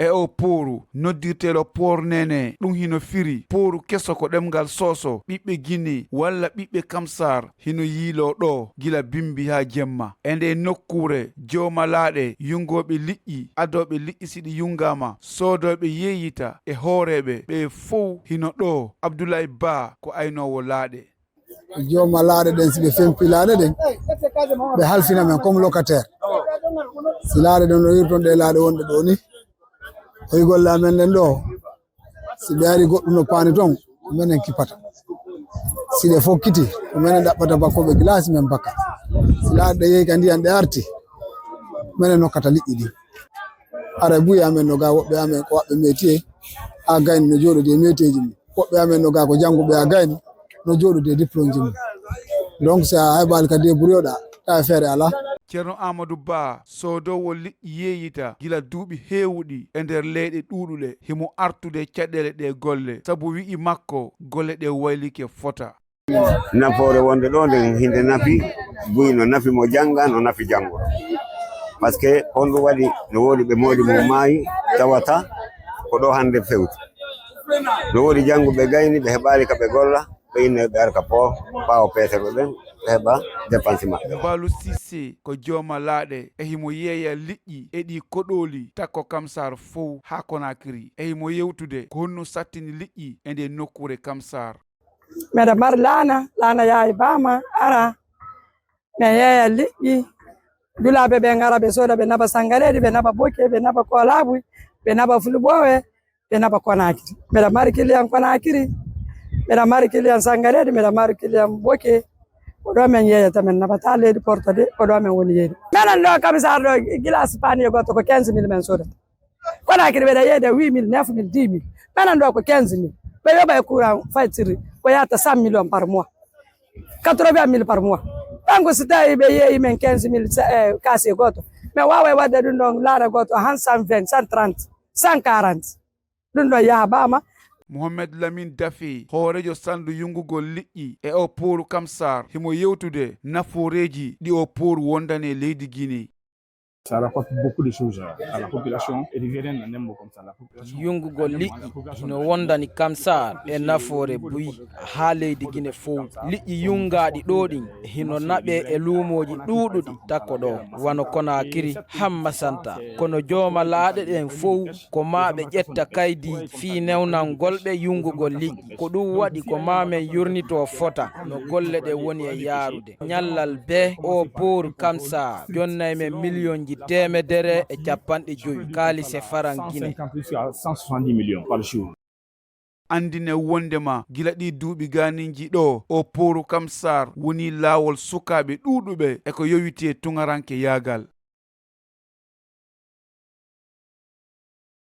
e o pooru noddirtelo poornene ɗum hino firi pooru keso ko ɗemgal soso ɓiɓɓe Guinée walla ɓiɓɓe Kamsar hino yiilo ɗo gila bimbi ha jemma e nde nokkure jomalaɗe yungoɓe liɗɗi adoɓe liɗɗi siɗi yungama sodoɓe yeeyita e hooreɓe ɓe fof hino ɗo. Abdoulaye Ba ko aynowo laaɗe. Jomalaɗe ɗen si ɓe fempi laaɗe ɗen ɓe halfina men comme locataire si laaɗe ɗen no yirton ɗe laaɗe wonɗe ɗo ni oyi golle amen ɗen ɗo si ɓe ari goɗɗum no paani toon ko minen kippata si ɗe fokkiti ko minen ɗaɓɓata bakkoɓe glace men bakka si laaɗe ɗe yehi ka ndiyan ɗe arti minen nokkata liƴƴi ɗi ara buya amen no ga woɓɓe amen ko waɓɓe métier ha gayni no jooɗode métier ji mum woɓɓe amen no ga ko jannguɓe ha gayni no jooɗode diplôme ji mum donc si a heɓali ka débrouilloɗa ta feere ala. Ceerno Amadou Ba sodowo liƴƴi yeeyita gila duuɓi heewuɗi e nder leyɗe ɗuuɗuɗe himo artude caɗele ɗe golle sabu wi'i makko golle ɗe waylike fota. Nafoore wonde ɗo nden hinde nafi buyi no nafi mo jannga no nafi janngo par ce que on ɗum waɗi no woodi ɓe moodi mo maayi tawata ko ɗo hannde fewti no woodi jannguɓe gayni ɓe heɓaali ka ɓe golla ɓe inne ɓe arka po ɓaawo peeterɓe ɓen ɓe heɓa dépense maɓɓe. Baalu Cissé ko joomalaaɗe e himo yeeya liƴƴi e ɗi koɗooli takko Kamsar fof haa Conakry e himo yewtude ko honno sattini liƴƴi e nde nokkure Kamsar. Mbeɗa mari laana yaawi baama ara mi yeeya liƴƴi dulaaɓe ɓe ngara ɓe sooda ɓe naba sangareeji ɓe naba bokke ɓe naba kolaaɓuy ɓe naba fulɓoowe ɓe naba Conakry. Mbeɗa mari client Conakry mbeɗa mari client sangareeji mbeɗa mari client bokke ko ɗo men yeeyata men nabata leydi porto de ko ɗo men woni yeyde minen ɗo Kamsar ɗo glace panier goto ko 15 000 men sodata Conakry ɓeɗa yeyde 8 000 9 000 10 000 minen ɗo ko 15 000 ɓe yoɓa e courant facture ko yata 100 millions par mois 80 000 par mois donc so tawi ɓe yeeyi men 15 000 kase goto mais wawa wadde ɗum ɗon laana goto han 120 130 140 ɗum ɗon yaha bama. Mohamed Lamine Daffé hoorejo sandu yungugol liƴƴi e o pooru Kamsar himo yewtude nafooreji ɗi o pooru wondane leydi Guinée. Ça rapporte beaucoup de choses à la population et rivieraine en aime comme ça la population. Yungugol liƴƴi no wondani Kamsar e nafoore buyi ha leydi Guinée fof. Liƴƴi yungaɗi ɗo ɗin hino naɓe e luumoji ɗuɗuɗi takko ɗo wano Conakry hamma santa kono joomalaaɗe ɗen fof ko ma ɓe ƴetta kaydi fi newnangolɓe yungugol liƴƴi ko ɗum waɗi ko ma men yurnito fota no golle ɗe woni e yaarude ñallal be o pooru Kamsar jonnay men million temedere e capanɗe joyi kaalise faran Guinée 170 millions par jour. Andine wondema gila ɗi duuɓi ganinji ɗo o pooru Kamsar woni laawol sukaaɓe ɗuuɗuɓe e ko yowiti e tuŋaranke yaagal.